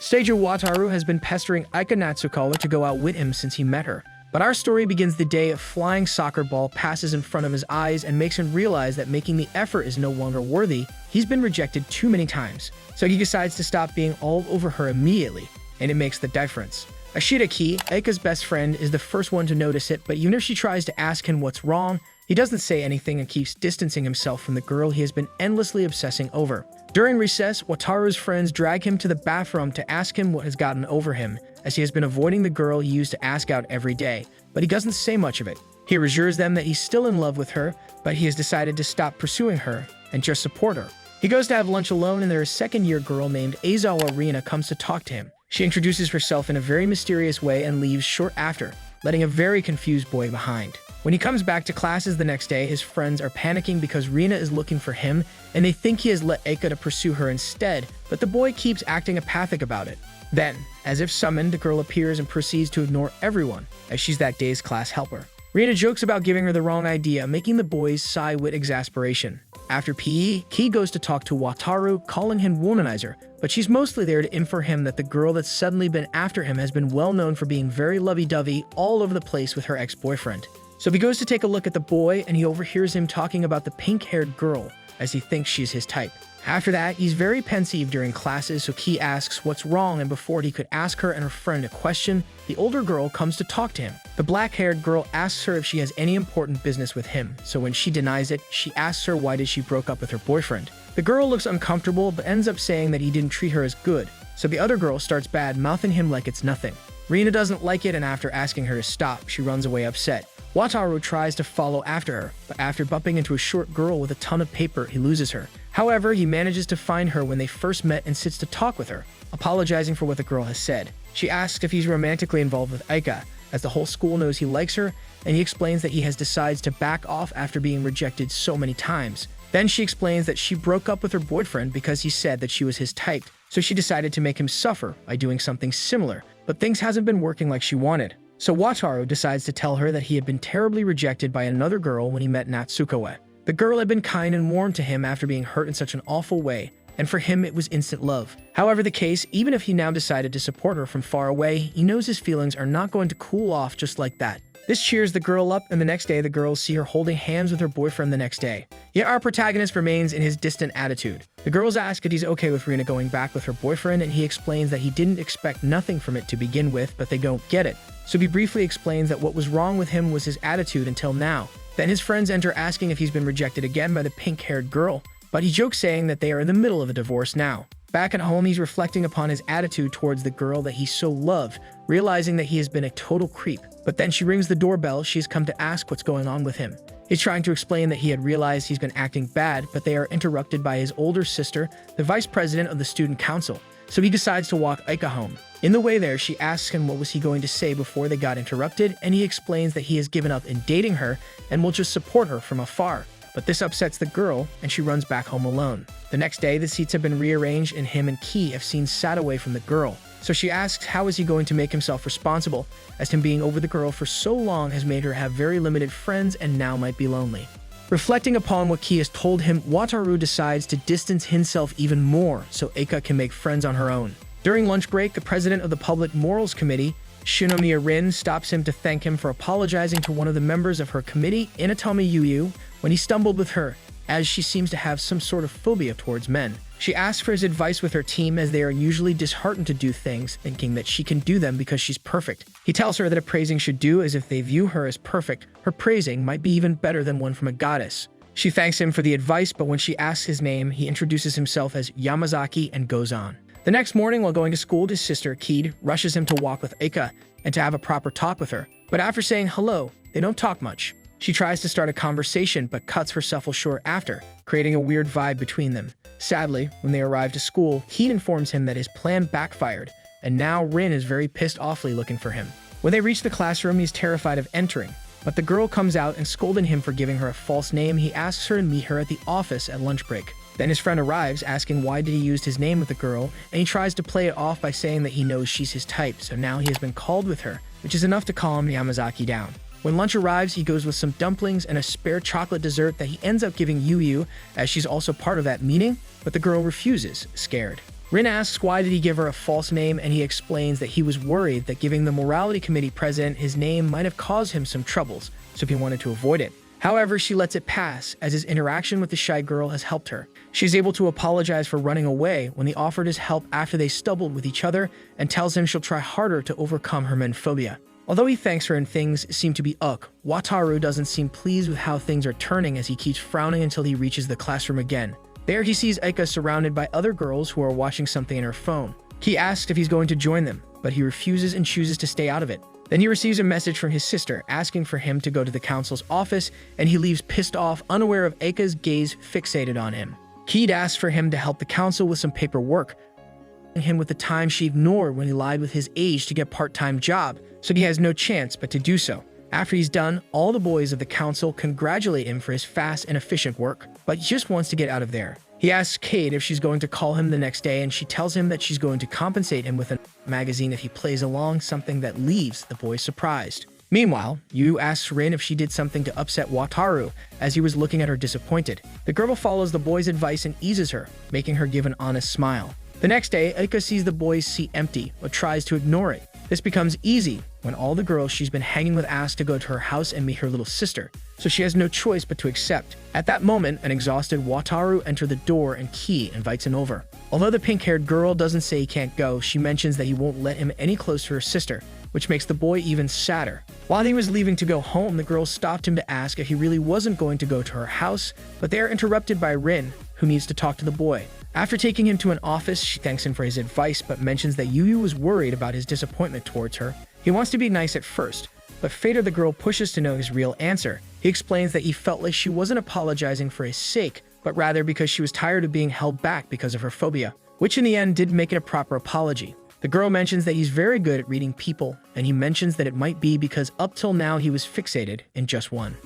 Sajou Wataru has been pestering Aika Natsukawa to go out with him since he met her. But our story begins the day a flying soccer ball passes in front of his eyes and makes him realize that making the effort is no longer worthy. He's been rejected too many times. So he decides to stop being all over her immediately, and it makes the difference. Ashitaki, Aika's best friend, is the first one to notice it, but even if she tries to ask him what's wrong, he doesn't say anything and keeps distancing himself from the girl he has been endlessly obsessing over. During recess, Wataru's friends drag him to the bathroom to ask him what has gotten over him, as he has been avoiding the girl he used to ask out every day, but he doesn't say much of it. He assures them that he's still in love with her, but he has decided to stop pursuing her and just support her. He goes to have lunch alone, and their second-year girl named Aizawa Rina comes to talk to him. She introduces herself in a very mysterious way and leaves short after, letting a very confused boy behind. When he comes back to classes the next day, his friends are panicking because Rina is looking for him, and they think he has let Aika to pursue her instead, but the boy keeps acting apathic about it. Then, as if summoned, the girl appears and proceeds to ignore everyone, as she's that day's class helper. Rina jokes about giving her the wrong idea, making the boys sigh with exasperation. After PE, Ki goes to talk to Wataru, calling him womanizer, but she's mostly there to infer him that the girl that's suddenly been after him has been well known for being very lovey-dovey all over the place with her ex-boyfriend. So he goes to take a look at the boy, and he overhears him talking about the pink-haired girl, as he thinks she's his type. After that, he's very pensive during classes, so Ki asks what's wrong, and before he could ask her and her friend a question, the older girl comes to talk to him. The black-haired girl asks her if she has any important business with him, so when she denies it, she asks her why did she broke up with her boyfriend. The girl looks uncomfortable, but ends up saying that he didn't treat her as good, so the other girl starts bad-mouthing him like it's nothing. Rina doesn't like it, and after asking her to stop, she runs away upset. Wataru tries to follow after her, but after bumping into a short girl with a ton of paper, he loses her. However, he manages to find her when they first met and sits to talk with her, apologizing for what the girl has said. She asks if he's romantically involved with Aika, as the whole school knows he likes her, and he explains that he has decided to back off after being rejected so many times. Then she explains that she broke up with her boyfriend because he said that she was his type, so she decided to make him suffer by doing something similar, but things hasn't been working like she wanted. So Wataru decides to tell her that he had been terribly rejected by another girl when he met Natsukawa. The girl had been kind and warm to him after being hurt in such an awful way, and for him it was instant love. However the case, even if he now decided to support her from far away, he knows his feelings are not going to cool off just like that. This cheers the girl up, and the next day the girls see her holding hands with her boyfriend the next day. Yet our protagonist remains in his distant attitude. The girls ask if he's okay with Rina going back with her boyfriend, and he explains that he didn't expect nothing from it to begin with, but they don't get it. So he briefly explains that what was wrong with him was his attitude until now. Then his friends enter asking if he's been rejected again by the pink-haired girl, but he jokes saying that they are in the middle of a divorce now. Back at home, he's reflecting upon his attitude towards the girl that he so loved, realizing that he has been a total creep. But then she rings the doorbell. She's come to ask what's going on with him. He's trying to explain that he had realized he's been acting bad, but they are interrupted by his older sister, the vice president of the student council. So he decides to walk Aika home. In the way there, she asks him what was he going to say before they got interrupted, and he explains that he has given up in dating her and will just support her from afar. But this upsets the girl, and she runs back home alone. The next day, the seats have been rearranged, and him and Ki have seen sat away from the girl. So she asks how is he going to make himself responsible, as him being over the girl for so long has made her have very limited friends and now might be lonely. Reflecting upon what Ki has told him, Wataru decides to distance himself even more so Aika can make friends on her own. During lunch break, the president of the Public Morals Committee, Yumemiru, stops him to thank him for apologizing to one of the members of her committee, Inatomi Yuyu, when he stumbled with her, as she seems to have some sort of phobia towards men. She asks for his advice with her team as they are usually disheartened to do things, thinking that she can do them because she's perfect. He tells her that a praising should do as if they view her as perfect, her praising might be even better than one from a goddess. She thanks him for the advice, but when she asks his name, he introduces himself as Yamazaki and goes on. The next morning, while going to school, his sister, Keed, rushes him to walk with Aika and to have a proper talk with her. But after saying hello, they don't talk much. She tries to start a conversation, but cuts herself short after, creating a weird vibe between them. Sadly, when they arrive to school, Keed informs him that his plan backfired, and now Rin is very pissed offly looking for him. When they reach the classroom, he's terrified of entering, but the girl comes out and scolding him for giving her a false name. He asks her to meet her at the office at lunch break. Then his friend arrives, asking why did he use his name with the girl, and he tries to play it off by saying that he knows she's his type, so now he has been called with her, which is enough to calm Yamazaki down. When lunch arrives, he goes with some dumplings and a spare chocolate dessert that he ends up giving Yuyu, as she's also part of that meeting, but the girl refuses, scared. Rin asks why did he give her a false name, and he explains that he was worried that giving the morality committee president his name might have caused him some troubles, so he wanted to avoid it. However, she lets it pass, as his interaction with the shy girl has helped her. She's able to apologize for running away when he offered his help after they stumbled with each other, and tells him she'll try harder to overcome her men phobia. Although he thanks her and things seem to be Wataru doesn't seem pleased with how things are turning as he keeps frowning until he reaches the classroom again. There he sees Aika surrounded by other girls who are watching something in her phone. He asks if he's going to join them, but he refuses and chooses to stay out of it. Then he receives a message from his sister asking for him to go to the council's office, and he leaves pissed off, unaware of Aika's gaze fixated on him. Keed asks for him to help the council with some paperwork, him with the time she ignored when he lied with his age to get a part-time job, so he has no chance but to do so. After he's done, all the boys of the council congratulate him for his fast and efficient work, but he just wants to get out of there. He asks Kate if she's going to call him the next day, and she tells him that she's going to compensate him with a magazine if he plays along, something that leaves the boys surprised. Meanwhile, Yu asks Rin if she did something to upset Wataru, as he was looking at her disappointed. The girl follows the boy's advice and eases her, making her give an honest smile. The next day, Aika sees the boy's seat empty, but tries to ignore it. This becomes easy when all the girls she's been hanging with ask to go to her house and meet her little sister, so she has no choice but to accept. At that moment, an exhausted Wataru enters the door and Ki invites him over. Although the pink-haired girl doesn't say he can't go, she mentions that he won't let him any closer to her sister, which makes the boy even sadder. While he was leaving to go home, the girl stopped him to ask if he really wasn't going to go to her house, but they are interrupted by Rin, who needs to talk to the boy. After taking him to an office, she thanks him for his advice, but mentions that Yu was worried about his disappointment towards her. He wants to be nice at first, but Fader the girl pushes to know his real answer. He explains that he felt like she wasn't apologizing for his sake, but rather because she was tired of being held back because of her phobia, which in the end did make it a proper apology. The girl mentions that he's very good at reading people, and he mentions that it might be because up till now he was fixated in just one.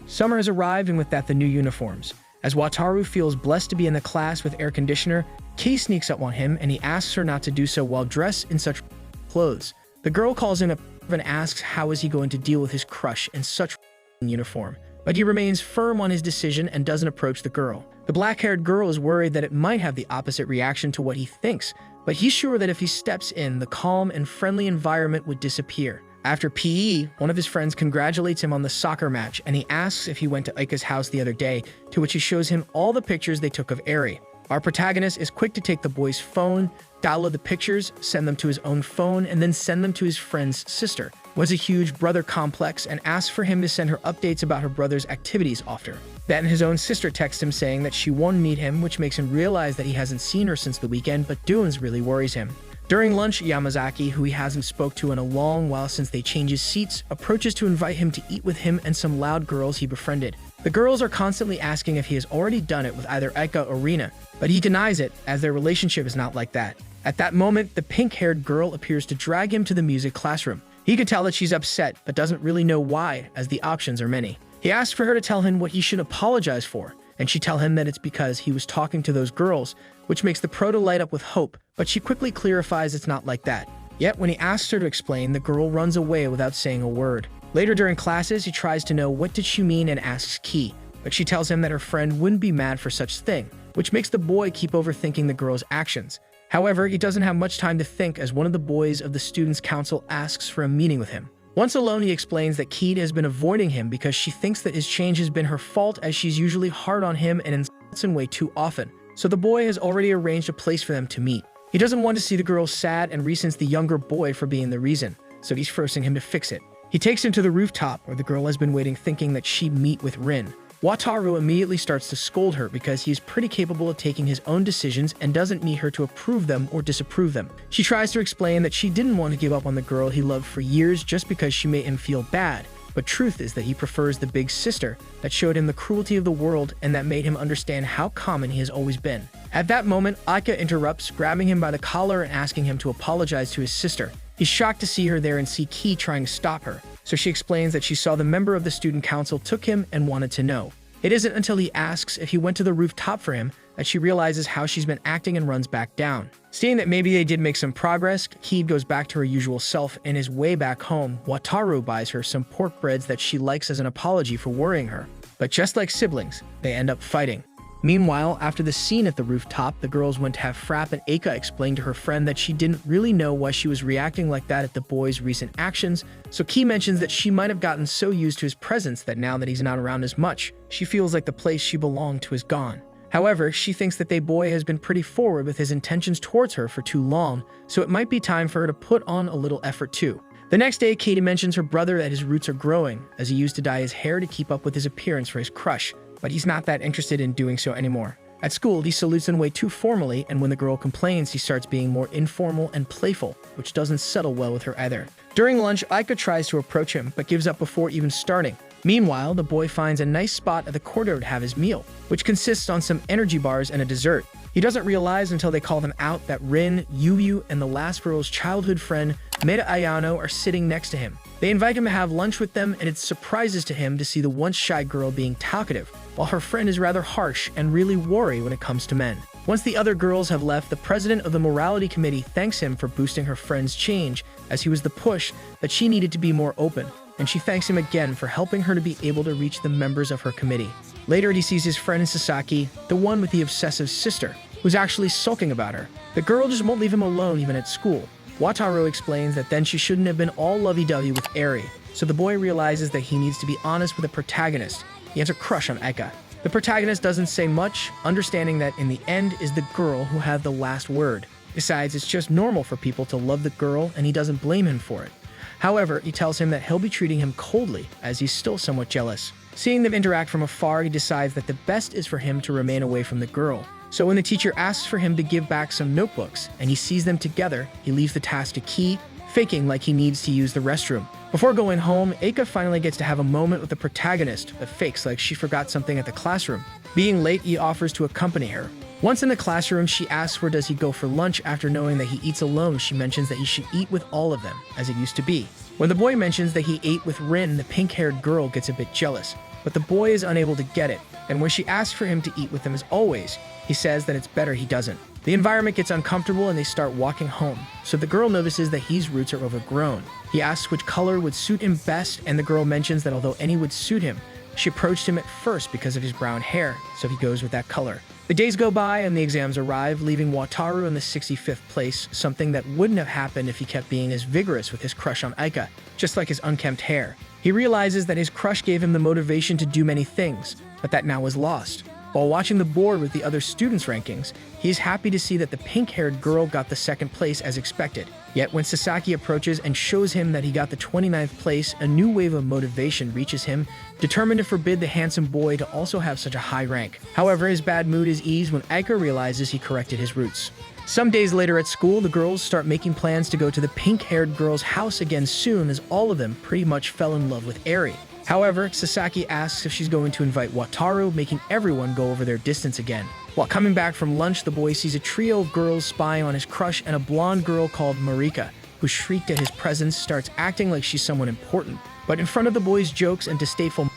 Summer has arrived, and with that the new uniforms. As Wataru feels blessed to be in the class with air conditioner, Kei sneaks up on him and he asks her not to do so while dressed in such clothes. The girl calls him up and asks how is he going to deal with his crush in such uniform, but he remains firm on his decision and doesn't approach the girl. The black-haired girl is worried that it might have the opposite reaction to what he thinks, but he's sure that if he steps in, the calm and friendly environment would disappear. After PE, one of his friends congratulates him on the soccer match, and he asks if he went to Aika's house the other day, to which he shows him all the pictures they took of Eri. Our protagonist is quick to take the boy's phone, download the pictures, send them to his own phone, and then send them to his friend's sister, who has a huge brother complex, and asks for him to send her updates about her brother's activities often. Then his own sister texts him saying that she won't meet him, which makes him realize that he hasn't seen her since the weekend, but Dunes really worries him. During lunch, Yamazaki, who he hasn't spoke to in a long while since they changed his seats, approaches to invite him to eat with him and some loud girls he befriended. The girls are constantly asking if he has already done it with either Aika or Rina, but he denies it, as their relationship is not like that. At that moment, the pink-haired girl appears to drag him to the music classroom. He could tell that she's upset, but doesn't really know why, as the options are many. He asks for her to tell him what he should apologize for, and she tells him that it's because he was talking to those girls, which makes the proto light up with hope, but she quickly clarifies it's not like that. Yet when he asks her to explain, the girl runs away without saying a word. Later during classes, he tries to know what did she mean and asks Ki, but she tells him that her friend wouldn't be mad for such thing, which makes the boy keep overthinking the girl's actions. However, he doesn't have much time to think as one of the boys of the students' council asks for a meeting with him. Once alone, he explains that Keed has been avoiding him because she thinks that his change has been her fault, as she's usually hard on him and insults him way too often. So the boy has already arranged a place for them to meet. He doesn't want to see the girl sad and resents the younger boy for being the reason, so he's forcing him to fix it. He takes him to the rooftop where the girl has been waiting, thinking that she'd meet with Rin. Wataru immediately starts to scold her because he is pretty capable of taking his own decisions and doesn't need her to approve them or disapprove them. She tries to explain that she didn't want to give up on the girl he loved for years just because she made him feel bad, but truth is that he prefers the big sister that showed him the cruelty of the world and that made him understand how common he has always been. At that moment, Aika interrupts, grabbing him by the collar and asking him to apologize to his sister. He's shocked to see her there and see Ki trying to stop her, so she explains that she saw the member of the student council took him and wanted to know. It isn't until he asks if he went to the rooftop for him that she realizes how she's been acting and runs back down. Seeing that maybe they did make some progress, Ki goes back to her usual self, and his way back home, Wataru buys her some pork breads that she likes as an apology for worrying her. But just like siblings, they end up fighting. Meanwhile, after the scene at the rooftop, the girls went to have frap and Aika explained to her friend that she didn't really know why she was reacting like that at the boy's recent actions, so Key mentions that she might have gotten so used to his presence that now that he's not around as much, she feels like the place she belonged to is gone. However, she thinks that the boy has been pretty forward with his intentions towards her for too long, so it might be time for her to put on a little effort too. The next day, Katie mentions her brother that his roots are growing, as he used to dye his hair to keep up with his appearance for his crush, but he's not that interested in doing so anymore. At school, he salutes in a way too formally, and when the girl complains, he starts being more informal and playful, which doesn't settle well with her either. During lunch, Aika tries to approach him, but gives up before even starting. Meanwhile, the boy finds a nice spot at the corridor to have his meal, which consists on some energy bars and a dessert. He doesn't realize until they call them out that Rin, Yuyu, and the last girl's childhood friend, Maeda Ayano, are sitting next to him. They invite him to have lunch with them, and it surprises to him to see the once shy girl being talkative, while her friend is rather harsh and really wary when it comes to men. Once the other girls have left, the president of the morality committee thanks him for boosting her friend's change, as he was the push that she needed to be more open, and she thanks him again for helping her to be able to reach the members of her committee. Later, he sees his friend Sasaki, the one with the obsessive sister, who's actually sulking about her. The girl just won't leave him alone even at school. Wataru explains that then she shouldn't have been all lovey-dovey with Eri, so the boy realizes that he needs to be honest with the protagonist. He has a crush on Aika. The protagonist doesn't say much, understanding that in the end is the girl who had the last word. Besides, it's just normal for people to love the girl, and he doesn't blame him for it. However, he tells him that he'll be treating him coldly, as he's still somewhat jealous. Seeing them interact from afar, he decides that the best is for him to remain away from the girl. So when the teacher asks for him to give back some notebooks, and he sees them together, he leaves the task to Key, faking like he needs to use the restroom. Before going home, Aika finally gets to have a moment with the protagonist, but fakes like she forgot something at the classroom. Being late, he offers to accompany her. Once in the classroom, she asks where does he go for lunch. After knowing that he eats alone, she mentions that he should eat with all of them, as it used to be. When the boy mentions that he ate with Rin, the pink-haired girl gets a bit jealous, but the boy is unable to get it, and when she asks for him to eat with them as always, he says that it's better he doesn't. The environment gets uncomfortable and they start walking home, so the girl notices that his roots are overgrown. He asks which color would suit him best, and the girl mentions that although any would suit him, she approached him at first because of his brown hair, so he goes with that color. The days go by and the exams arrive, leaving Wataru in the 65th place, something that wouldn't have happened if he kept being as vigorous with his crush on Aika, just like his unkempt hair. He realizes that his crush gave him the motivation to do many things, but that now is lost. While watching the board with the other students' rankings, he is happy to see that the pink-haired girl got the second place as expected. Yet when Sasaki approaches and shows him that he got the 29th place, a new wave of motivation reaches him, determined to forbid the handsome boy to also have such a high rank. However, his bad mood is eased when Aika realizes he corrected his roots. Some days later at school, the girls start making plans to go to the pink-haired girl's house again soon, as all of them pretty much fell in love with Eri. However, Sasaki asks if she's going to invite Wataru, making everyone go over their distance again. While coming back from lunch, the boy sees a trio of girls spying on his crush, and a blonde girl called Marika, who shrieked at his presence, starts acting like she's someone important. But in front of the boy's jokes and distasteful,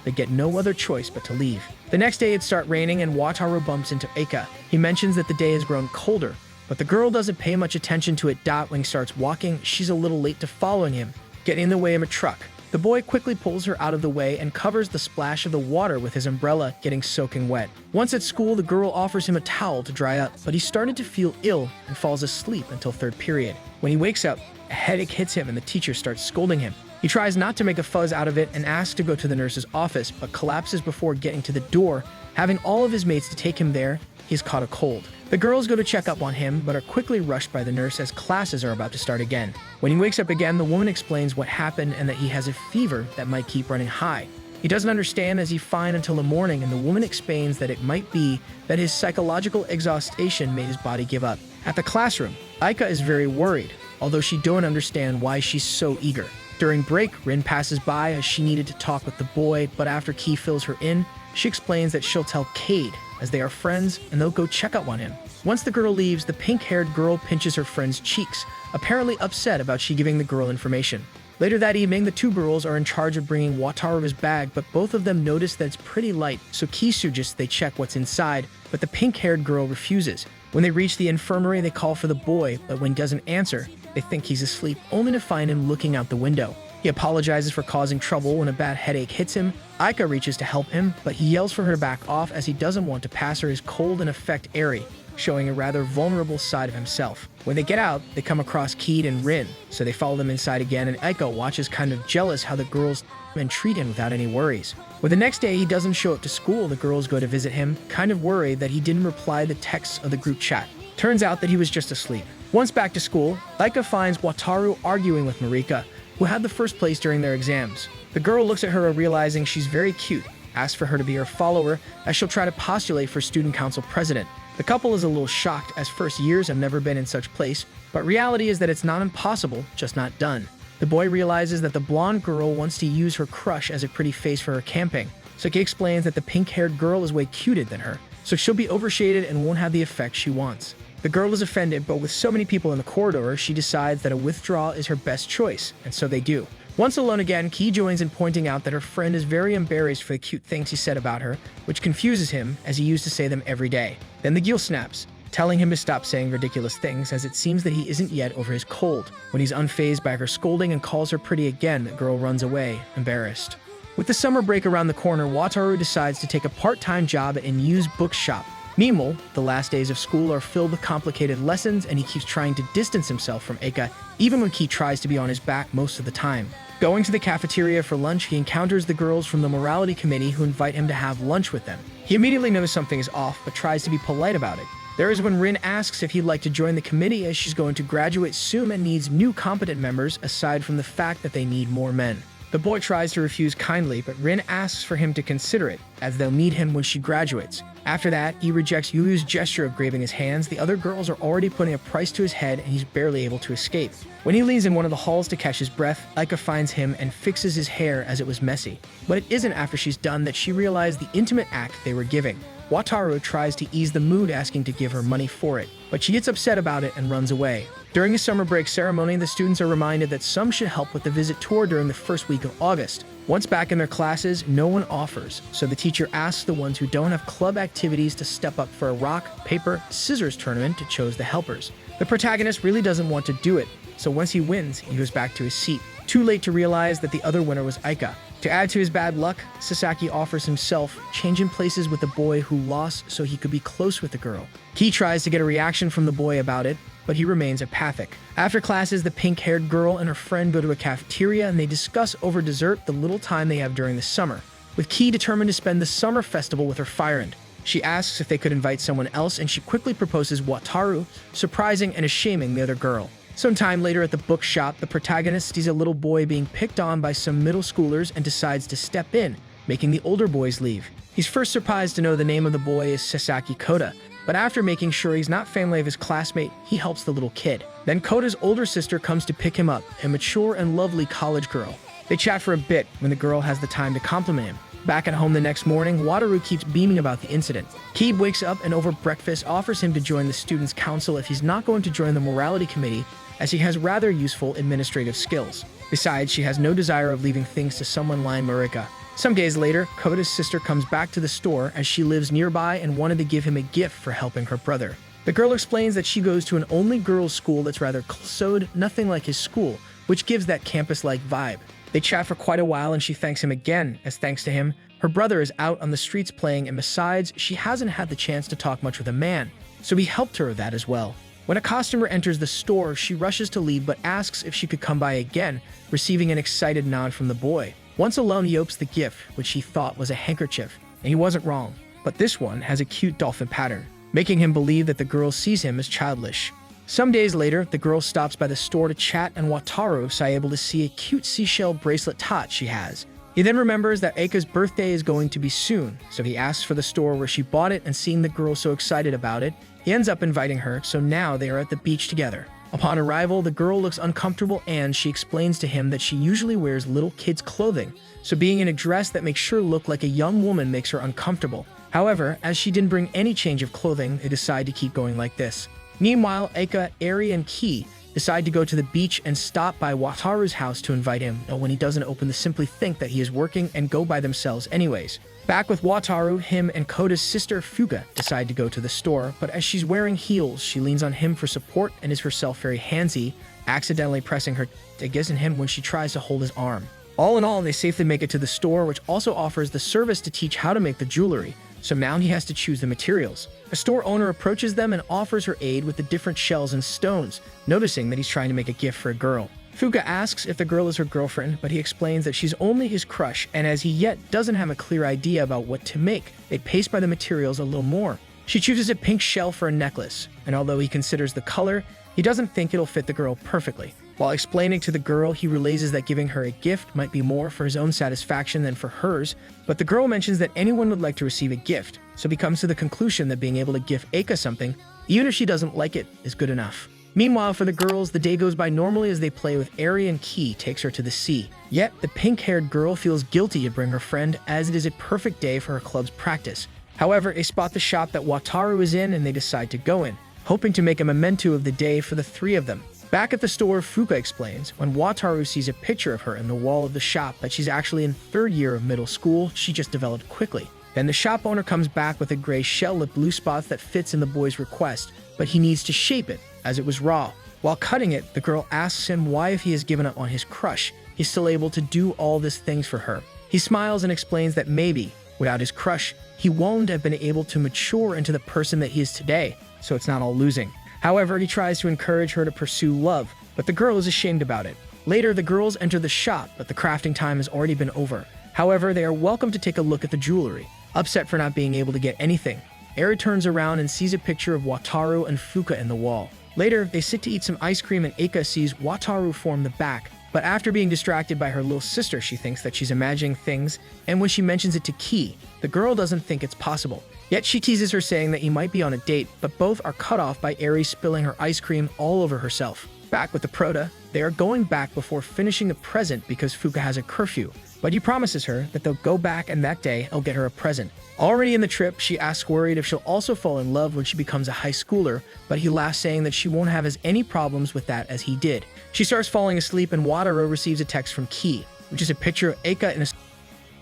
they get no other choice but to leave. The next day it starts raining and Wataru bumps into Aika. He mentions that the day has grown colder, but the girl doesn't pay much attention to it. When he starts walking, she's a little late to following him, getting in the way of a truck. The boy quickly pulls her out of the way and covers the splash of the water with his umbrella, getting soaking wet. Once at school, the girl offers him a towel to dry up, but he started to feel ill and falls asleep until third period. When he wakes up, a headache hits him and the teacher starts scolding him. He tries not to make a fuss out of it and asks to go to the nurse's office, but collapses before getting to the door. Having all of his mates to take him there, he's caught a cold. The girls go to check up on him, but are quickly rushed by the nurse as classes are about to start again. When he wakes up again, the woman explains what happened and that he has a fever that might keep running high. He doesn't understand as he's fine until the morning, and the woman explains that it might be that his psychological exhaustion made his body give up. At the classroom, Aika is very worried, although she don't understand why she's so eager. During break, Rin passes by as she needed to talk with the boy, but after Key fills her in, she explains that she'll tell Cade, as they are friends and they'll go check up on him. Once the girl leaves, the pink-haired girl pinches her friend's cheeks, apparently upset about she giving the girl information. Later that evening, the two girls are in charge of bringing Wataru's bag, but both of them notice that it's pretty light, so Key suggests they check what's inside, but the pink-haired girl refuses. When they reach the infirmary, they call for the boy, but when he doesn't answer, they think he's asleep, only to find him looking out the window. He apologizes for causing trouble when a bad headache hits him. Aika reaches to help him, but he yells for her to back off as he doesn't want to pass her his cold and affect Eri, showing a rather vulnerable side of himself. When they get out, they come across Keed and Rin, so they follow them inside again, and Aika watches kind of jealous how the girls and treat him without any worries. When the next day he doesn't show up to school, the girls go to visit him, kind of worried that he didn't reply the texts of the group chat. Turns out that he was just asleep. Once back to school, Aika finds Wataru arguing with Marika, who had the first place during their exams. The girl looks at her realizing she's very cute, asks for her to be her follower as she'll try to postulate for student council president. The couple is a little shocked as first years have never been in such place, but reality is that it's not impossible, just not done. The boy realizes that the blonde girl wants to use her crush as a pretty face for her camping, so he explains that the pink-haired girl is way cuter than her, so she'll be overshaded and won't have the effect she wants. The girl is offended, but with so many people in the corridor, she decides that a withdrawal is her best choice, and so they do. Once alone again, Ki joins in pointing out that her friend is very embarrassed for the cute things he said about her, which confuses him as he used to say them every day. Then the Gil snaps, telling him to stop saying ridiculous things as it seems that he isn't yet over his cold. When he's unfazed by her scolding and calls her pretty again, the girl runs away, embarrassed. With the summer break around the corner, Wataru decides to take a part-time job at a used bookshop. Meanwhile, the last days of school are filled with complicated lessons and he keeps trying to distance himself from Aika, even when Ki tries to be on his back most of the time. Going to the cafeteria for lunch, he encounters the girls from the morality committee who invite him to have lunch with them. He immediately knows something is off, but tries to be polite about it. There is when Rin asks if he'd like to join the committee as she's going to graduate soon and needs new competent members aside from the fact that they need more men. The boy tries to refuse kindly, but Rin asks for him to consider it, as they'll need him when she graduates. After that, he rejects Yuyu's gesture of grabbing his hands. The other girls are already putting a price to his head and he's barely able to escape. When he leans in one of the halls to catch his breath, Aika finds him and fixes his hair as it was messy. But it isn't after she's done that she realized the intimate act they were giving. Wataru tries to ease the mood, asking to give her money for it, but she gets upset about it and runs away. During a summer break ceremony, the students are reminded that some should help with the visit tour during the first week of August. Once back in their classes, no one offers, so the teacher asks the ones who don't have club activities to step up for a rock, paper, scissors tournament to choose the helpers. The protagonist really doesn't want to do it, so once he wins, he goes back to his seat. Too late to realize that the other winner was Aika. To add to his bad luck, Sasaki offers himself, changing places with the boy who lost so he could be close with the girl. Ki tries to get a reaction from the boy about it, but he remains apathic. After classes, the pink-haired girl and her friend go to a cafeteria and they discuss over dessert the little time they have during the summer, with Ki determined to spend the summer festival with her friend. She asks if they could invite someone else and she quickly proposes Wataru, surprising and shaming the other girl. Sometime later at the bookshop, the protagonist sees a little boy being picked on by some middle schoolers and decides to step in, making the older boys leave. He's first surprised to know the name of the boy is Sasaki Koda, but after making sure he's not family of his classmate, he helps the little kid. Then Koda's older sister comes to pick him up, a mature and lovely college girl. They chat for a bit when the girl has the time to compliment him. Back at home the next morning, Wataru keeps beaming about the incident. Keeb wakes up and over breakfast offers him to join the students' council if he's not going to join the morality committee, as he has rather useful administrative skills. Besides, she has no desire of leaving things to someone like Marika. Some days later, Koda's sister comes back to the store as she lives nearby and wanted to give him a gift for helping her brother. The girl explains that she goes to an only girls' school that's rather closed, nothing like his school, which gives that campus-like vibe. They chat for quite a while and she thanks him again, as thanks to him, her brother is out on the streets playing, and besides, she hasn't had the chance to talk much with a man, so he helped her with that as well. When a customer enters the store, she rushes to leave but asks if she could come by again, receiving an excited nod from the boy. Once alone, he opens the gift, which he thought was a handkerchief, and he wasn't wrong. But this one has a cute dolphin pattern, making him believe that the girl sees him as childish. Some days later, the girl stops by the store to chat and Wataru is able to see a cute seashell bracelet tot she has. He then remembers that Aika's birthday is going to be soon, so he asks for the store where she bought it, and seeing the girl so excited about it, he ends up inviting her, so now they are at the beach together. Upon arrival, the girl looks uncomfortable and she explains to him that she usually wears little kids' clothing, so being in a dress that makes her look like a young woman makes her uncomfortable. However, as she didn't bring any change of clothing, they decide to keep going like this. Meanwhile, Aika, Eri, and Ki decide to go to the beach and stop by Wataru's house to invite him, but when he doesn't open, they simply think that he is working and go by themselves anyways. Back with Wataru, him and Koda's sister Fuga decide to go to the store, but as she's wearing heels, she leans on him for support and is herself very handsy, accidentally pressing her against him when she tries to hold his arm. All in all, they safely make it to the store, which also offers the service to teach how to make the jewelry, so now he has to choose the materials. A store owner approaches them and offers her aid with the different shells and stones, noticing that he's trying to make a gift for a girl. Fuka asks if the girl is her girlfriend, but he explains that she's only his crush, and as he yet doesn't have a clear idea about what to make, they pace by the materials a little more. She chooses a pink shell for a necklace, and although he considers the color, he doesn't think it'll fit the girl perfectly. While explaining to the girl, he realizes that giving her a gift might be more for his own satisfaction than for hers, but the girl mentions that anyone would like to receive a gift, so he comes to the conclusion that being able to give Aika something, even if she doesn't like it, is good enough. Meanwhile, for the girls, the day goes by normally as they play with Eri, and Ki takes her to the sea. Yet, the pink-haired girl feels guilty to bring her friend, as it is a perfect day for her club's practice. However, they spot the shop that Wataru is in and they decide to go in, hoping to make a memento of the day for the three of them. Back at the store, Fuka explains, when Wataru sees a picture of her in the wall of the shop that she's actually in 3rd year of middle school, she just developed quickly. Then the shop owner comes back with a gray shell with blue spots that fits in the boy's request, but he needs to shape it, as it was raw. While cutting it, the girl asks him why if he has given up on his crush, he's still able to do all these things for her. He smiles and explains that maybe, without his crush, he won't have been able to mature into the person that he is today, so it's not all losing. However, he tries to encourage her to pursue love, but the girl is ashamed about it. Later, the girls enter the shop, but the crafting time has already been over. However, they are welcome to take a look at the jewelry. Upset for not being able to get anything, Eri turns around and sees a picture of Wataru and Fuka in the wall. Later, they sit to eat some ice cream and Aika sees Wataru form the back, but after being distracted by her little sister, she thinks that she's imagining things, and when she mentions it to Ki, the girl doesn't think it's possible. Yet she teases her saying that he might be on a date, but both are cut off by Eri spilling her ice cream all over herself. Back with the Prota, they are going back before finishing the present because Fuka has a curfew, but he promises her that they'll go back and that day he'll get her a present. Already in the trip, she asks worried if she'll also fall in love when she becomes a high schooler, but he laughs saying that she won't have as any problems with that as he did. She starts falling asleep and Wataru receives a text from Ki, which is a picture of Aika in a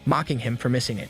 mocking him for missing it.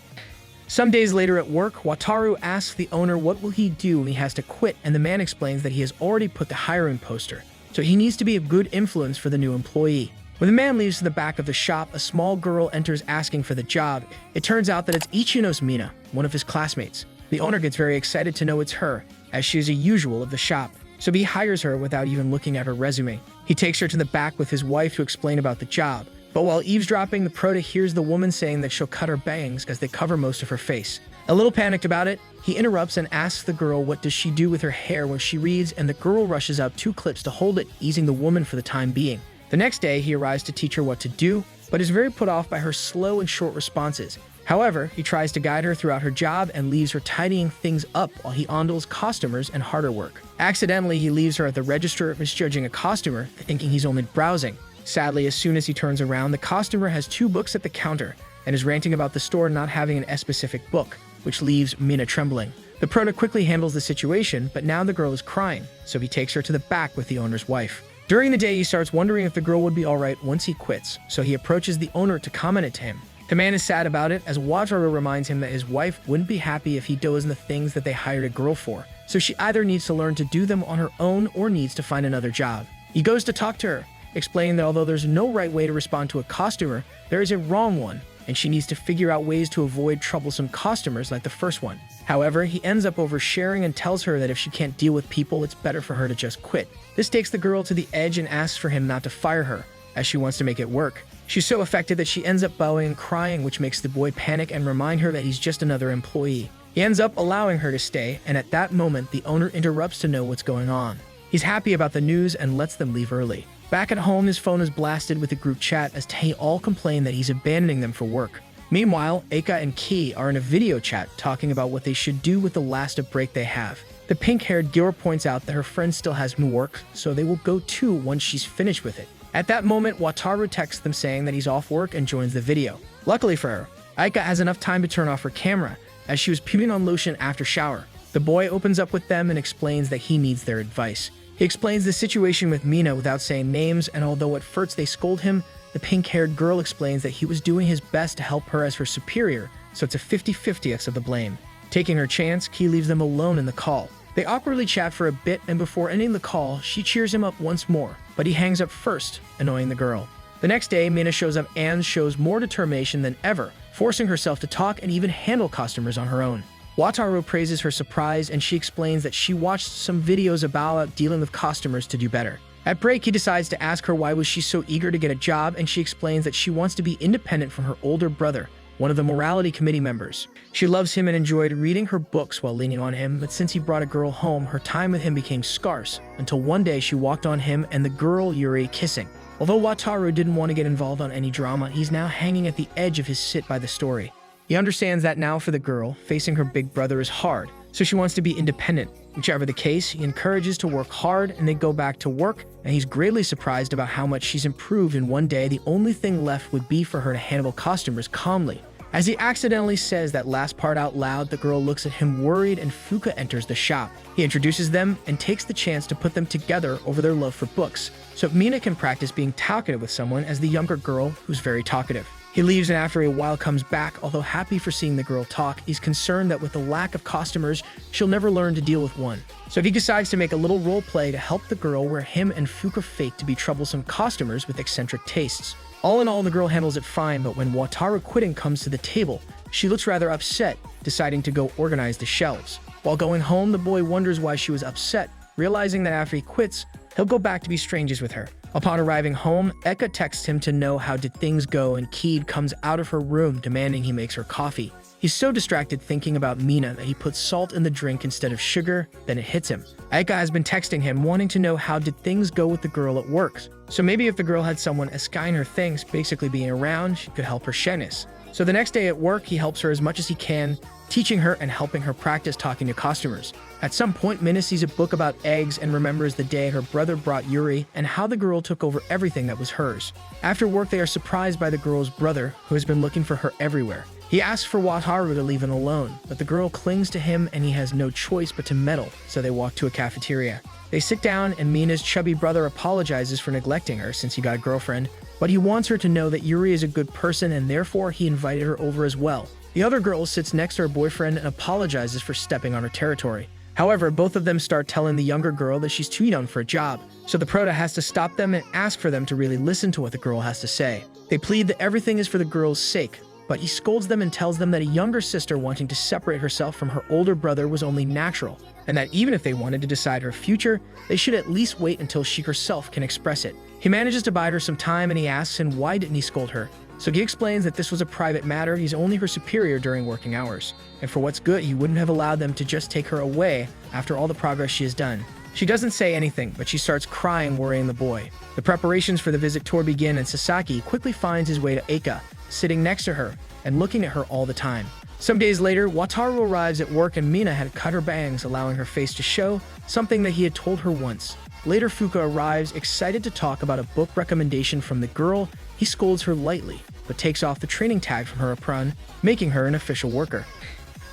Some days later at work, Wataru asks the owner what will he do when he has to quit, and the man explains that he has already put the hiring poster, so he needs to be a good influence for the new employee. When the man leaves to the back of the shop, a small girl enters asking for the job. It turns out that it's Ichino's Mina, one of his classmates. The owner gets very excited to know it's her, as she is a usual of the shop, so he hires her without even looking at her resume. He takes her to the back with his wife to explain about the job. But while eavesdropping, the Prota hears the woman saying that she'll cut her bangs as they cover most of her face. A little panicked about it, he interrupts and asks the girl what does she do with her hair when she reads, and the girl rushes out 2 clips to hold it, easing the woman for the time being. The next day, he arrives to teach her what to do, but is very put off by her slow and short responses. However, he tries to guide her throughout her job and leaves her tidying things up while he handles customers and harder work. Accidentally, he leaves her at the register misjudging a customer, thinking he's only browsing. Sadly, as soon as he turns around, the customer has 2 books at the counter and is ranting about the store not having a specific book, which leaves Mina trembling. The Prota quickly handles the situation, but now the girl is crying, so he takes her to the back with the owner's wife. During the day, he starts wondering if the girl would be alright once he quits, so he approaches the owner to comment it to him. The man is sad about it, as Wataru reminds him that his wife wouldn't be happy if he does the things that they hired a girl for, so she either needs to learn to do them on her own or needs to find another job. He goes to talk to her, explaining that although there's no right way to respond to a customer, there is a wrong one, and she needs to figure out ways to avoid troublesome customers like the first one. However, he ends up oversharing and tells her that if she can't deal with people, it's better for her to just quit. This takes the girl to the edge and asks for him not to fire her, as she wants to make it work. She's so affected that she ends up bowing and crying, which makes the boy panic and remind her that he's just another employee. He ends up allowing her to stay, and at that moment, the owner interrupts to know what's going on. He's happy about the news and lets them leave early. Back at home, his phone is blasted with a group chat as they all complain that he's abandoning them for work. Meanwhile, Aika and Ki are in a video chat talking about what they should do with the last of break they have. The pink-haired girl points out that her friend still has more work, so they will go too once she's finished with it. At that moment, Wataru texts them saying that he's off work and joins the video. Luckily for her, Aika has enough time to turn off her camera, as she was putting on lotion after shower. The boy opens up with them and explains that he needs their advice. He explains the situation with Mina without saying names, and although at first they scold him, the pink-haired girl explains that he was doing his best to help her as her superior, so it's a 50-50th of the blame. Taking her chance, Ki leaves them alone in the call. They awkwardly chat for a bit, and before ending the call, she cheers him up once more, but he hangs up first, annoying the girl. The next day, Mina shows up and shows more determination than ever, forcing herself to talk and even handle customers on her own. Wataru praises her surprise, and she explains that she watched some videos about dealing with customers to do better. At break, he decides to ask her why was she so eager to get a job, and she explains that she wants to be independent from her older brother, one of the morality committee members. She loves him and enjoyed reading her books while leaning on him, but since he brought a girl home, her time with him became scarce, until one day she walked on him and the girl Yuri kissing. Although Wataru didn't want to get involved on any drama, he's now hanging at the edge of his sit by the story. He understands that now for the girl, facing her big brother is hard, so she wants to be independent. Whichever the case, he encourages to work hard and they go back to work, and he's greatly surprised about how much she's improved, and one day the only thing left would be for her to handle customers calmly. As he accidentally says that last part out loud, the girl looks at him worried and Fuka enters the shop. He introduces them and takes the chance to put them together over their love for books, so Mina can practice being talkative with someone as the younger girl who's very talkative. He leaves and after a while comes back. Although happy for seeing the girl talk, he's concerned that with the lack of customers, she'll never learn to deal with one. So he decides to make a little role play to help the girl where him and Fuka fake to be troublesome customers with eccentric tastes. All in all, the girl handles it fine, but when Wataru quitting comes to the table, she looks rather upset, deciding to go organize the shelves. While going home, the boy wonders why she was upset, realizing that after he quits, he'll go back to be strangers with her. Upon arriving home, Aika texts him to know how did things go, and Keed comes out of her room demanding he makes her coffee. He's so distracted thinking about Mina that he puts salt in the drink instead of sugar, then it hits him. Aika has been texting him wanting to know how did things go with the girl at work. So maybe if the girl had someone asking her things, basically being around, she could help her shyness. So the next day at work, he helps her as much as he can, teaching her and helping her practice talking to customers. At some point, Mina sees a book about eggs and remembers the day her brother brought Yuri and how the girl took over everything that was hers. After work, they are surprised by the girl's brother, who has been looking for her everywhere. He asks for Wataru to leave him alone, but the girl clings to him and he has no choice but to meddle, so they walk to a cafeteria. They sit down and Mina's chubby brother apologizes for neglecting her since he got a girlfriend, but he wants her to know that Yuri is a good person and therefore he invited her over as well. The other girl sits next to her boyfriend and apologizes for stepping on her territory. However, both of them start telling the younger girl that she's too young for a job, so the prota has to stop them and ask for them to really listen to what the girl has to say. They plead that everything is for the girl's sake, but he scolds them and tells them that a younger sister wanting to separate herself from her older brother was only natural, and that even if they wanted to decide her future, they should at least wait until she herself can express it. He manages to buy her some time and he asks him why didn't he scold her. So he explains that this was a private matter, he's only her superior during working hours, and for what's good, he wouldn't have allowed them to just take her away after all the progress she has done. She doesn't say anything, but she starts crying, worrying the boy. The preparations for the visit tour begin and Sasaki quickly finds his way to Aika, sitting next to her and looking at her all the time. Some days later, Wataru arrives at work and Mina had cut her bangs, allowing her face to show, something that he had told her once. Later, Fuka arrives, excited to talk about a book recommendation from the girl. He scolds her lightly, but takes off the training tag from her apron, making her an official worker.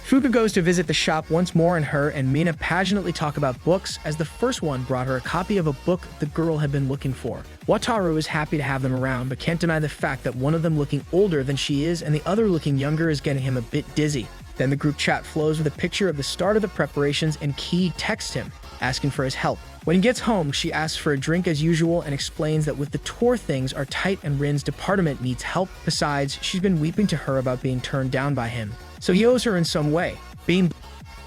Fuka goes to visit the shop once more and her and Mina passionately talk about books as the first one brought her a copy of a book the girl had been looking for. Wataru is happy to have them around, but can't deny the fact that one of them looking older than she is and the other looking younger is getting him a bit dizzy. Then the group chat flows with a picture of the start of the preparations and Ki texts him, asking for his help. When he gets home, she asks for a drink as usual and explains that with the tour things are tight and Rin's department needs help. Besides, she's been weeping to her about being turned down by him, so he owes her in some way. Being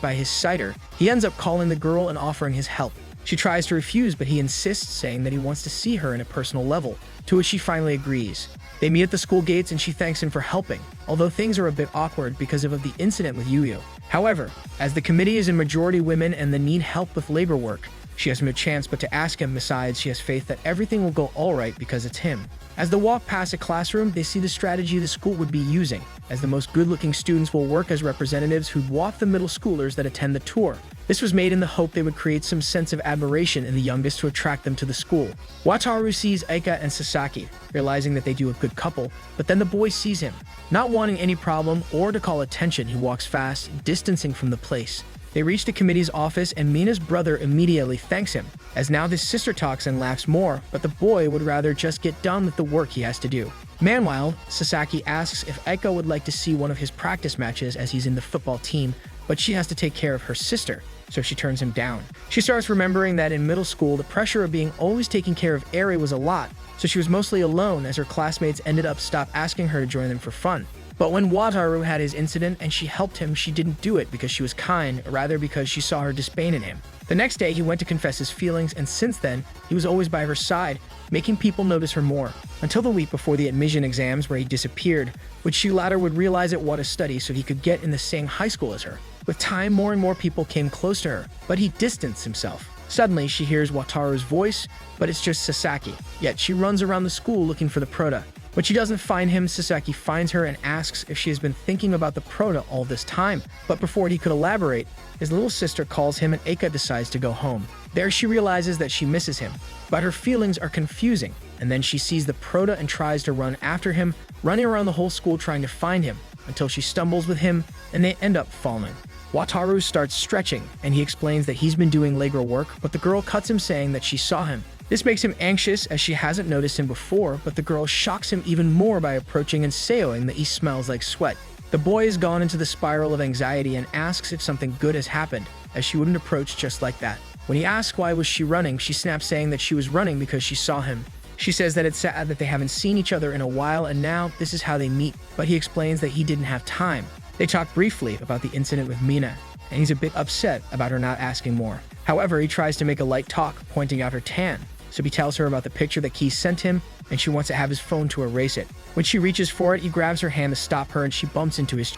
by his cider, he ends up calling the girl and offering his help. She tries to refuse, but he insists, saying that he wants to see her in a personal level, to which she finally agrees. They meet at the school gates and she thanks him for helping, although things are a bit awkward because of the incident with Yuyo. However, as the committee is in majority women and they need help with labor work, she has no chance but to ask him. Besides, she has faith that everything will go alright because it's him. As they walk past a classroom, they see the strategy the school would be using, as the most good-looking students will work as representatives who walk the middle schoolers that attend the tour. This was made in the hope they would create some sense of admiration in the youngest to attract them to the school. Wataru sees Aika and Sasaki, realizing that they do a good couple, but then the boy sees him. Not wanting any problem or to call attention, he walks fast, distancing from the place. They reach the committee's office and Mina's brother immediately thanks him, as now his sister talks and laughs more, but the boy would rather just get done with the work he has to do. Meanwhile, Sasaki asks if Aika would like to see one of his practice matches as he's in the football team, but she has to take care of her sister. so she turns him down. She starts remembering that in middle school, the pressure of being always taking care of Eri was a lot, so she was mostly alone as her classmates ended up stop asking her to join them for fun. But when Wataru had his incident and she helped him, she didn't do it because she was kind, or rather because she saw her disdain in him. The next day, he went to confess his feelings, and since then, he was always by her side, making people notice her more. Until the week before the admission exams where he disappeared, which she later would realize it was to study so he could get in the same high school as her. With time, more and more people came close to her, but he distanced himself. Suddenly, she hears Wataru's voice, but it's just Sasaki. Yet she runs around the school looking for the Prota. When she doesn't find him, Sasaki finds her and asks if she has been thinking about the Prota all this time. But before he could elaborate, his little sister calls him and Aika decides to go home. There she realizes that she misses him, but her feelings are confusing. And then she sees the Prota and tries to run after him, running around the whole school trying to find him, until she stumbles with him and they end up falling. Wataru starts stretching, and he explains that he's been doing Legro work, but the girl cuts him saying that she saw him. This makes him anxious as she hasn't noticed him before, but the girl shocks him even more by approaching and saying that he smells like sweat. The boy has gone into the spiral of anxiety and asks if something good has happened, as she wouldn't approach just like that. When he asks why was she running, she snaps saying that she was running because she saw him. She says that it's sad that they haven't seen each other in a while and now this is how they meet, but he explains that he didn't have time. They talk briefly about the incident with Mina, and he's a bit upset about her not asking more. However, he tries to make a light talk, pointing out her tan. So he tells her about the picture that Key sent him, and she wants to have his phone to erase it. When she reaches for it, he grabs her hand to stop her and she bumps into his.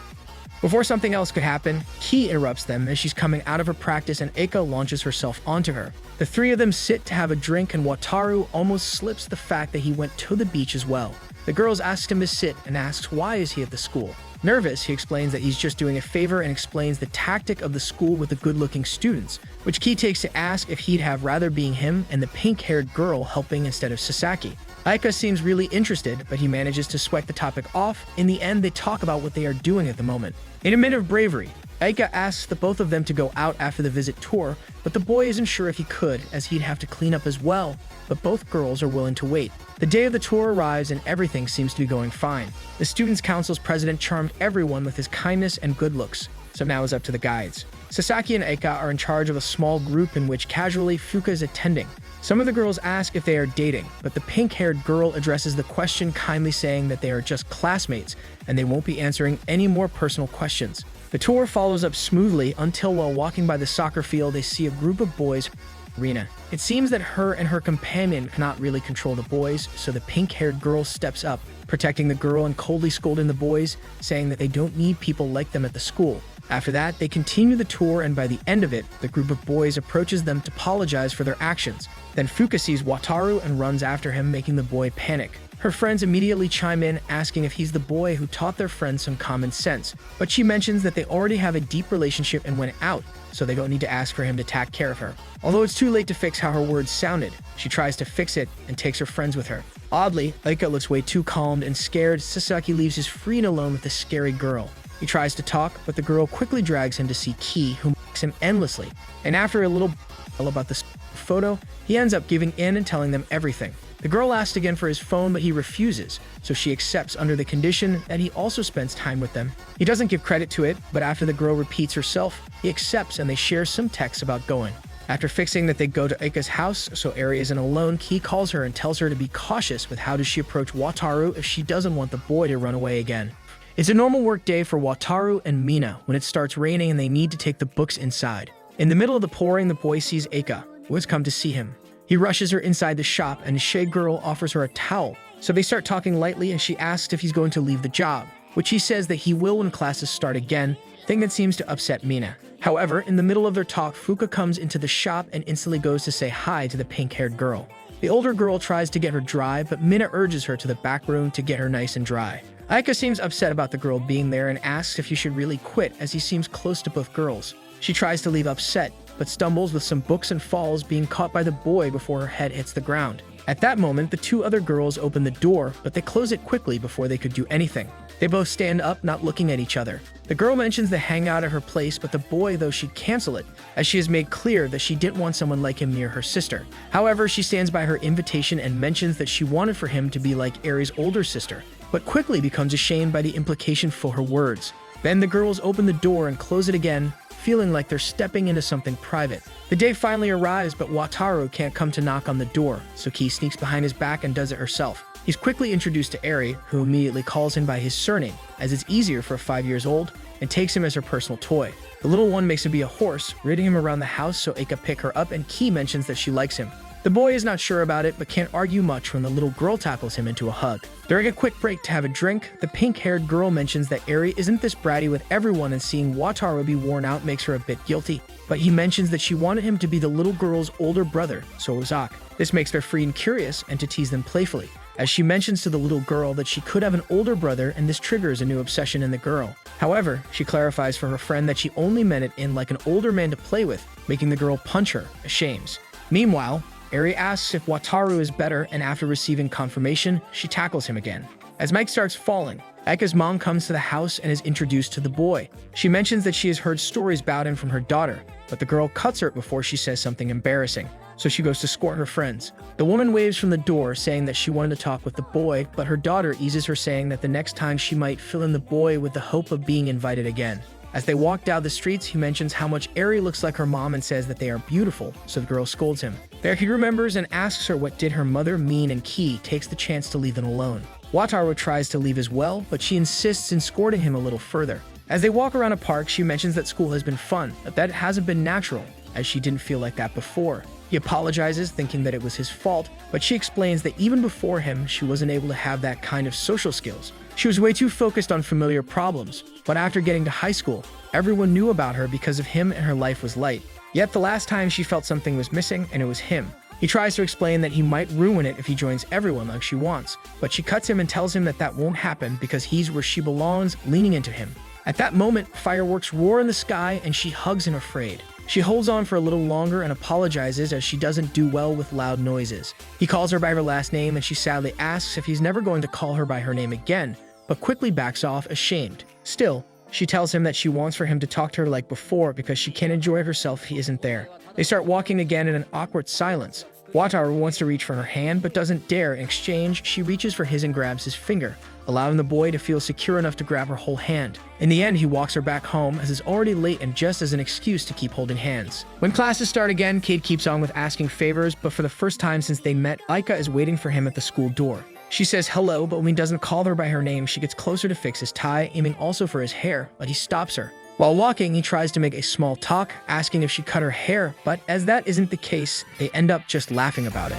Before something else could happen, Key interrupts them as she's coming out of her practice and Aika launches herself onto her. The three of them sit to have a drink and Wataru almost slips the fact that he went to the beach as well. The girls ask him to sit and asks why is he at the school. Nervous, he explains that he's just doing a favor and explains the tactic of the school with the good-looking students, which Key takes to ask if he'd have rather being him and the pink-haired girl helping instead of Sasaki. Aika seems really interested, but he manages to sweat the topic off. In the end, they talk about what they are doing at the moment. In a minute of bravery, Aika asks the both of them to go out after the visit tour, but the boy isn't sure if he could, as he'd have to clean up as well, but both girls are willing to wait. The day of the tour arrives and everything seems to be going fine. The Students' Council's president charmed everyone with his kindness and good looks, so now it's up to the guides. Sasaki and Aika are in charge of a small group in which casually Fuka is attending. Some of the girls ask if they are dating, but the pink-haired girl addresses the question kindly saying that they are just classmates and they won't be answering any more personal questions. The tour follows up smoothly until while walking by the soccer field they see a group of boys arena. It seems that her and her companion cannot really control the boys, so the pink-haired girl steps up, protecting the girl and coldly scolding the boys, saying that they don't need people like them at the school. After that, they continue the tour and by the end of it, the group of boys approaches them to apologize for their actions. Then Fuka sees Wataru and runs after him, making the boy panic. Her friends immediately chime in, asking if he's the boy who taught their friends some common sense, but she mentions that they already have a deep relationship and went out, so they don't need to ask for him to take care of her. Although it's too late to fix how her words sounded, she tries to fix it and takes her friends with her. Oddly, Aika looks way too calmed and scared. Sasaki leaves his free and alone with the scary girl. He tries to talk, but the girl quickly drags him to see Key, who mocks him endlessly. And after a little about this photo, he ends up giving in and telling them everything. The girl asks again for his phone, but he refuses, so she accepts under the condition that he also spends time with them. He doesn't give credit to it, but after the girl repeats herself, he accepts and they share some texts about going. After fixing that they go to Aika's house, so Eri isn't alone, Key calls her and tells her to be cautious with how does she approach Wataru if she doesn't want the boy to run away again. It's a normal work day for Wataru and Mina when it starts raining and they need to take the books inside. In the middle of the pouring, the boy sees Aika, who has come to see him. He rushes her inside the shop and a shade girl offers her a towel, so they start talking lightly and she asks if he's going to leave the job, which he says that he will when classes start again, thing that seems to upset Mina. However, in the middle of their talk, Fuka comes into the shop and instantly goes to say hi to the pink-haired girl. The older girl tries to get her dry, but Mina urges her to the back room to get her nice and dry. Aika seems upset about the girl being there and asks if he should really quit as he seems close to both girls. She tries to leave upset, but stumbles with some books and falls, being caught by the boy before her head hits the ground. At that moment, the two other girls open the door, but they close it quickly before they could do anything. They both stand up, not looking at each other. The girl mentions the hangout at her place, but the boy, though, she'd cancel it, as she has made clear that she didn't want someone like him near her sister. However, she stands by her invitation and mentions that she wanted for him to be like Eri's older sister, but quickly becomes ashamed by the implication for her words. Then the girls open the door and close it again, feeling like they're stepping into something private. The day finally arrives, but Wataru can't come to knock on the door, so Ki sneaks behind his back and does it herself. He's quickly introduced to Eri, who immediately calls him by his surname, as it's easier for a 5-year-old, and takes him as her personal toy. The little one makes him be a horse, riding him around the house so Aika pick her up, and Ki mentions that she likes him. The boy is not sure about it, but can't argue much when the little girl tackles him into a hug. During a quick break to have a drink, the pink-haired girl mentions that Eri isn't this bratty with everyone, and seeing Wataru be worn out makes her a bit guilty. But he mentions that she wanted him to be the little girl's older brother, so was Ak. This makes their friend curious and to tease them playfully, as she mentions to the little girl that she could have an older brother, and this triggers a new obsession in the girl. However, she clarifies for her friend that she only meant it in like an older man to play with, making the girl punch her, ashamed. Meanwhile, Eri asks if Wataru is better, and after receiving confirmation, she tackles him again. As Mike starts falling, Aika's mom comes to the house and is introduced to the boy. She mentions that she has heard stories about him from her daughter, but the girl cuts her before she says something embarrassing, so she goes to escort her friends. The woman waves from the door, saying that she wanted to talk with the boy, but her daughter eases her, saying that the next time she might fill in the boy with the hope of being invited again. As they walk down the streets, he mentions how much Eri looks like her mom and says that they are beautiful, so the girl scolds him. There he remembers and asks her what did her mother mean, and Ki takes the chance to leave them alone. Wataru tries to leave as well, but she insists in escorting him a little further. As they walk around a park, she mentions that school has been fun, but that it hasn't been natural, as she didn't feel like that before. He apologizes, thinking that it was his fault, but she explains that even before him, she wasn't able to have that kind of social skills. She was way too focused on familiar problems, but after getting to high school, everyone knew about her because of him and her life was light. Yet the last time she felt something was missing, and it was him. He tries to explain that he might ruin it if he joins everyone like she wants, but she cuts him and tells him that that won't happen because he's where she belongs, leaning into him. At that moment, fireworks roar in the sky and she hugs him afraid. She holds on for a little longer and apologizes as she doesn't do well with loud noises. He calls her by her last name and she sadly asks if he's never going to call her by her name again, but quickly backs off, ashamed. Still, she tells him that she wants for him to talk to her like before because she can't enjoy herself if he isn't there. They start walking again in an awkward silence. Wataru wants to reach for her hand but doesn't dare. In exchange, she reaches for his and grabs his finger, allowing the boy to feel secure enough to grab her whole hand. In the end, he walks her back home as it's already late and just as an excuse to keep holding hands. When classes start again, Cade keeps on with asking favors, but for the first time since they met, Aika is waiting for him at the school door. She says hello, but when he doesn't call her by her name, she gets closer to fix his tie, aiming also for his hair, but he stops her. While walking, he tries to make a small talk, asking if she cut her hair, but as that isn't the case, they end up just laughing about it.